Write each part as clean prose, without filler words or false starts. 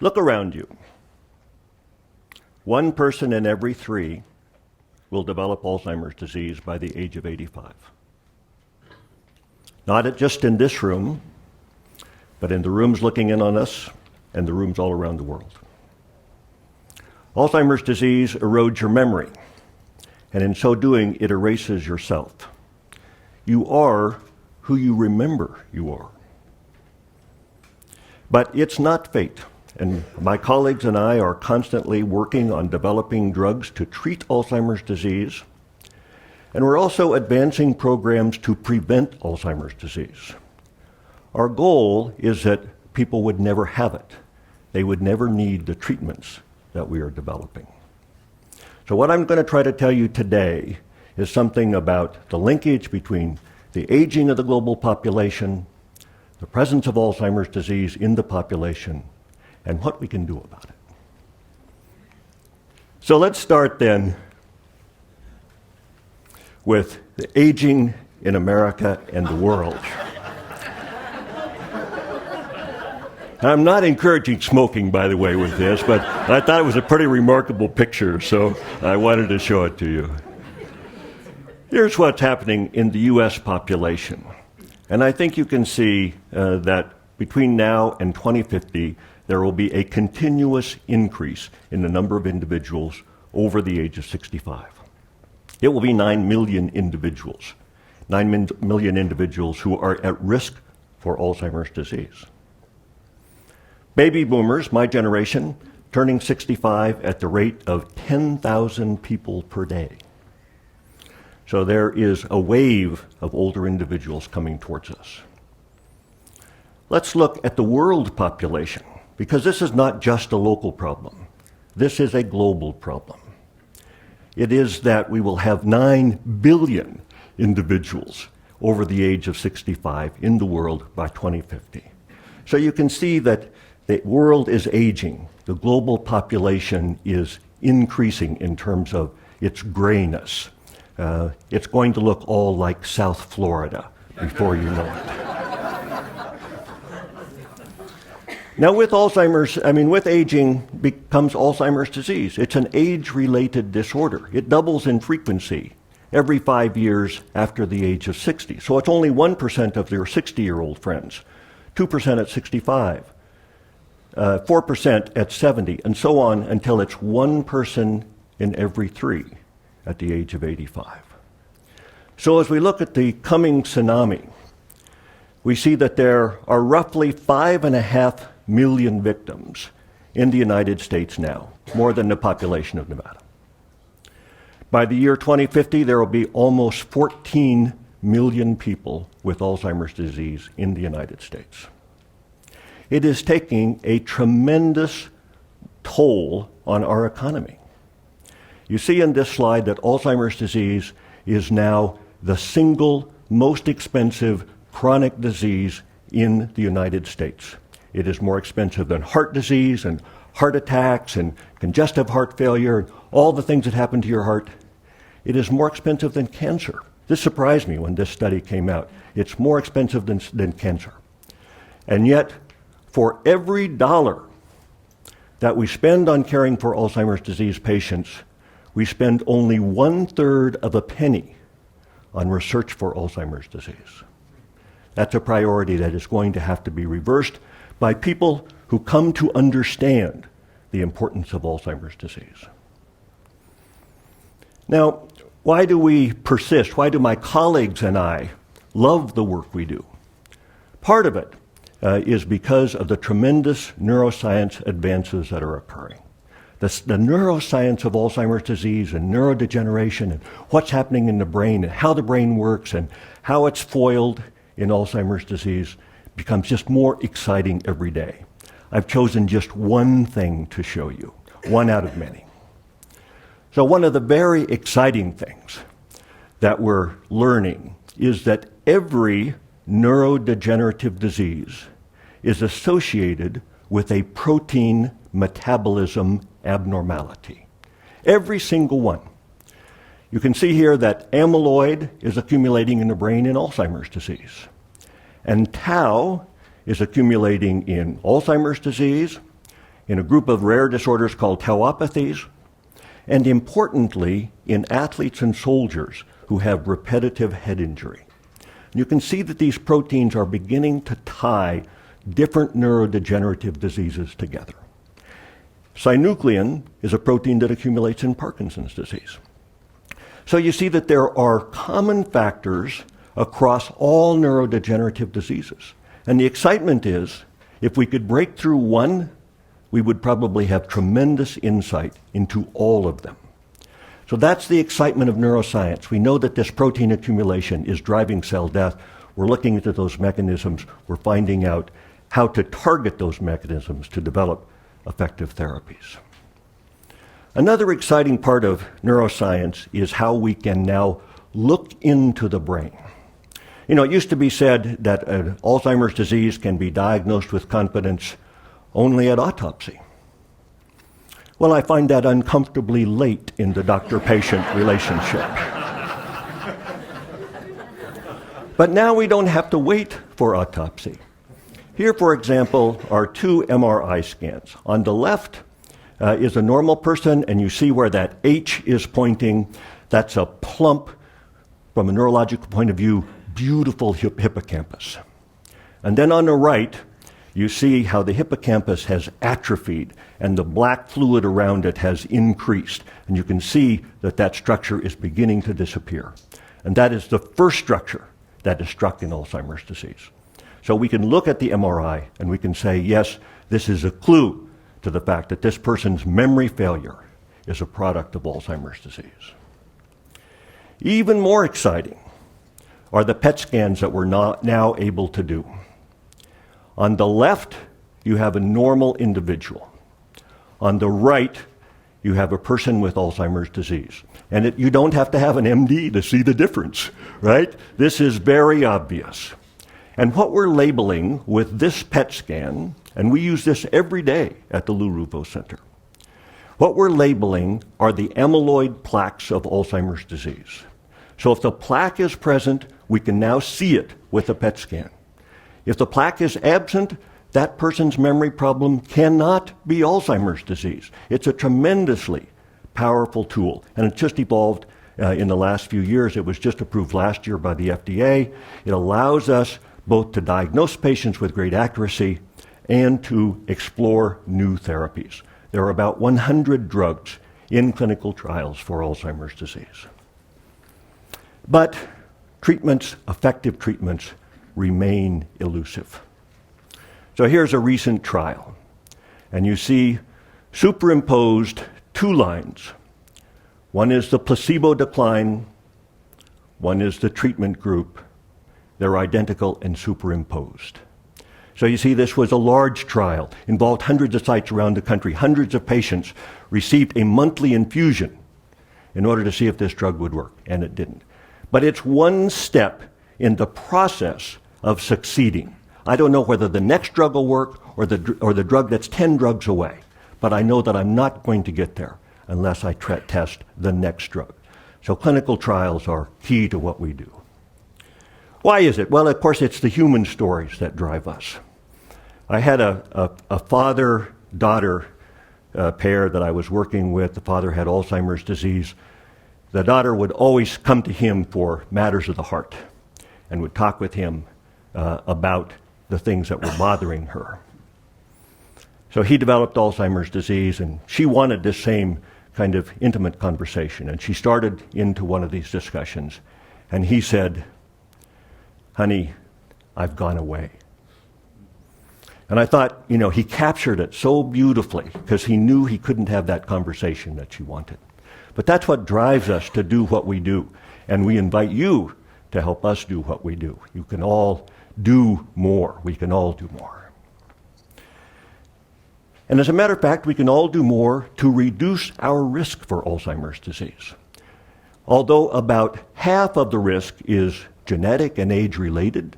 Look around you. 1 person in every 3 will develop Alzheimer's disease by the age of 85. Not just in this room, but in the rooms looking in on us and the rooms all around the world. Alzheimer's disease erodes your memory, and in so doing, it erases yourself. You are who you remember you are. But it's not fate, and my colleagues and I are constantly working on developing drugs to treat Alzheimer's disease, and we're also advancing programs to prevent Alzheimer's disease. Our goal is that people would never have it. They would never need the treatments that we are developing. So what I'm going to try to tell you today is something about the linkage between the aging of the global population, the presence of Alzheimer's disease in the population, and what we can do about it. So let's start then with the aging in America and the world. I'm not encouraging smoking, by the way, with this, but I thought it was a pretty remarkable picture, so I wanted to show it to you. Here's what's happening in the U.S. population. And I think you can see that between now and 2050, there will be a continuous increase in the number of individuals over the age of 65. It will be 9 million individuals, 9 million individuals who are at risk for Alzheimer's disease. Baby boomers, my generation, turning 65 at the rate of 10,000 people per day. So there is a wave of older individuals coming towards us. Let's look at the world population, because this is not just a local problem. This is a global problem. It is that we will have 9 billion individuals over the age of 65 in the world by 2050. So you can see that the world is aging. The global population is increasing in terms of its grayness. It's going to look all like South Florida before you know it. Now with aging becomes Alzheimer's disease. It's an age-related disorder. It doubles in frequency every 5 years after the age of 60. So it's only 1% of their 60-year-old friends, 2% at 65. 4% at 70, and so on until it's 1 person in every 3 at the age of 85. So as we look at the Cummings tsunami, we see that there are roughly 5.5 million victims in the United States now, more than the population of Nevada. By the year 2050, there will be almost 14 million people with Alzheimer's disease in the United States. It is taking a tremendous toll on our economy. You see in this slide that Alzheimer's disease is now the single most expensive chronic disease in the United States. It is more expensive than heart disease and heart attacks and congestive heart failure and all the things that happen to your heart. It is more expensive than cancer. This surprised me when this study came out. It's more expensive than cancer. And yet, for every dollar that we spend on caring for Alzheimer's disease patients, we spend only 1/3 of a penny on research for Alzheimer's disease. That's a priority that is going to have to be reversed by people who come to understand the importance of Alzheimer's disease. Now, why do we persist? Why do my colleagues and I love the work we do? Part of it is because of the tremendous neuroscience advances that are occurring. The neuroscience of Alzheimer's disease and neurodegeneration and what's happening in the brain and how the brain works and how it's foiled in Alzheimer's disease becomes just more exciting every day. I've chosen just one thing to show you, one out of many. So one of the very exciting things that we're learning is that every neurodegenerative disease is associated with a protein metabolism abnormality. Every single one. You can see here that amyloid is accumulating in the brain in Alzheimer's disease. And tau is accumulating in Alzheimer's disease, in a group of rare disorders called tauopathies, and importantly, in athletes and soldiers who have repetitive head injury. You can see that these proteins are beginning to tie different neurodegenerative diseases together. Synuclein is a protein that accumulates in Parkinson's disease. So you see that there are common factors across all neurodegenerative diseases. And the excitement is, if we could break through one, we would probably have tremendous insight into all of them. So that's the excitement of neuroscience. We know that this protein accumulation is driving cell death. We're looking into those mechanisms. We're finding out how to target those mechanisms to develop effective therapies. Another exciting part of neuroscience is how we can now look into the brain. You know, it used to be said that Alzheimer's disease can be diagnosed with confidence only at autopsy. Well, I find that uncomfortably late in the doctor-patient relationship. But now we don't have to wait for autopsy. Here, for example, are two MRI scans. On the left is a normal person, and you see where that H is pointing. That's a plump, from a neurological point of view, beautiful hippocampus. And then on the right, you see how the hippocampus has atrophied and the black fluid around it has increased. And you can see that that structure is beginning to disappear. And that is the first structure that is struck in Alzheimer's disease. So we can look at the MRI and we can say, yes, this is a clue to the fact that this person's memory failure is a product of Alzheimer's disease. Even more exciting are the PET scans that we're now able to do. On the left, you have a normal individual. On the right, you have a person with Alzheimer's disease. And you don't have to have an MD to see the difference, right? This is very obvious. And what we're labeling with this PET scan, and we use this every day at the Lou Ruvo Center, what we're labeling are the amyloid plaques of Alzheimer's disease. So if the plaque is present, we can now see it with a PET scan. If the plaque is absent, that person's memory problem cannot be Alzheimer's disease. It's a tremendously powerful tool, and it just evolved in the last few years. It was just approved last year by the FDA. It allows us both to diagnose patients with great accuracy and to explore new therapies. There are about 100 drugs in clinical trials for Alzheimer's disease. But treatments, effective treatments, remain elusive. So here's a recent trial, and you see superimposed two lines. One is the placebo decline, one is the treatment group. They're identical and superimposed. So you see, this was a large trial, involved hundreds of sites around the country. Hundreds of patients received a monthly infusion in order to see if this drug would work, and it didn't. But it's one step in the process of succeeding. I don't know whether the next drug will work or the drug that's 10 drugs away, but I know that I'm not going to get there unless I test the next drug. So clinical trials are key to what we do. Why is it? Well, of course, it's the human stories that drive us. I had a father-daughter pair that I was working with. The father had Alzheimer's disease. The daughter would always come to him for matters of the heart and would talk with him about the things that were bothering her. So he developed Alzheimer's disease, and she wanted this same kind of intimate conversation. And she started into one of these discussions, and he said, "Honey, I've gone away." And I thought, you know, he captured it so beautifully because he knew he couldn't have that conversation that she wanted. But that's what drives us to do what we do. And we invite you to help us do what we do. You can all do more. We can all do more. And as a matter of fact, we can all do more to reduce our risk for Alzheimer's disease. Although about half of the risk is genetic and age-related,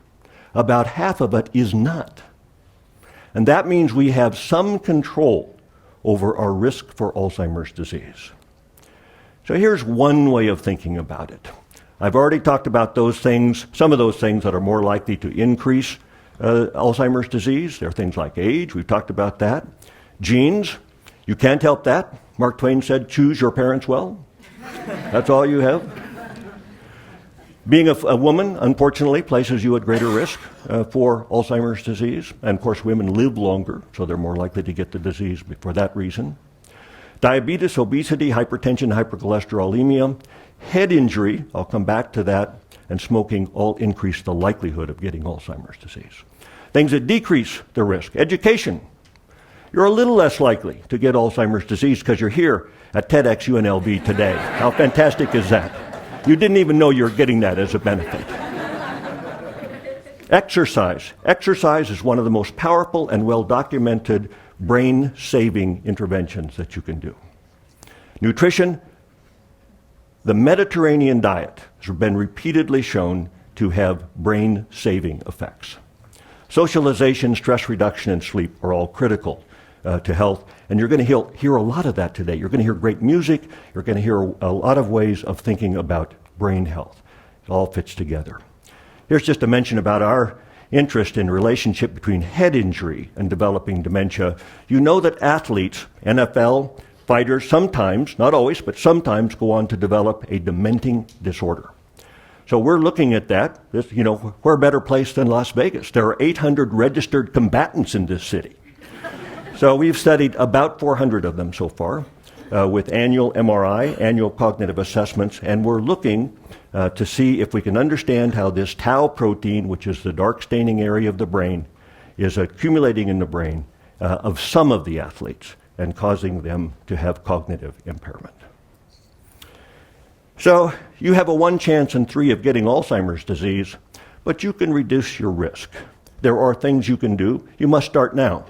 about half of it is not. And that means we have some control over our risk for Alzheimer's disease. So here's one way of thinking about it. I've already talked about those things, some of those things that are more likely to increase Alzheimer's disease. There are things like age, we've talked about that. Genes, you can't help that. Mark Twain said, choose your parents well. That's all you have. Being a woman, unfortunately, places you at greater risk for Alzheimer's disease. And of course, women live longer, so they're more likely to get the disease for that reason. Diabetes, obesity, hypertension, hypercholesterolemia, head injury, I'll come back to that, and smoking all increase the likelihood of getting Alzheimer's disease. Things that decrease the risk. Education. You're a little less likely to get Alzheimer's disease because you're here at TEDxUNLV today. How fantastic is that? You didn't even know you were getting that as a benefit. Exercise. Exercise is one of the most powerful and well-documented brain-saving interventions that you can do. Nutrition. The Mediterranean diet has been repeatedly shown to have brain-saving effects. Socialization, stress reduction, and sleep are all critical to health, and you're going to hear a lot of that today. You're going to hear great music. You're going to hear a lot of ways of thinking about brain health. It all fits together. Here's just a mention about our interest in relationship between head injury and developing dementia. You know that athletes, NFL, fighters, sometimes, not always, but sometimes go on to develop a dementing disorder. So we're looking at that. We're a better place than Las Vegas. There are 800 registered combatants in this city. So we've studied about 400 of them so far with annual MRI, annual cognitive assessments, and we're looking to see if we can understand how this tau protein, which is the dark staining area of the brain, is accumulating in the brain of some of the athletes and causing them to have cognitive impairment. So you have a 1 chance in 3 of getting Alzheimer's disease, but you can reduce your risk. There are things you can do. You must start now.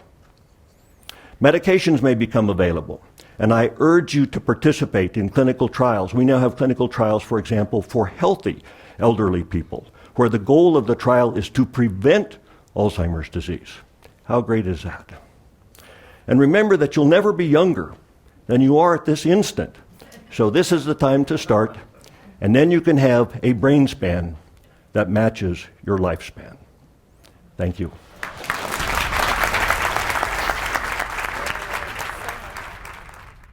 Medications may become available, and I urge you to participate in clinical trials. We now have clinical trials, for example, for healthy elderly people, where the goal of the trial is to prevent Alzheimer's disease. How great is that? And remember that you'll never be younger than you are at this instant. So this is the time to start, and then you can have a brain span that matches your lifespan. Thank you.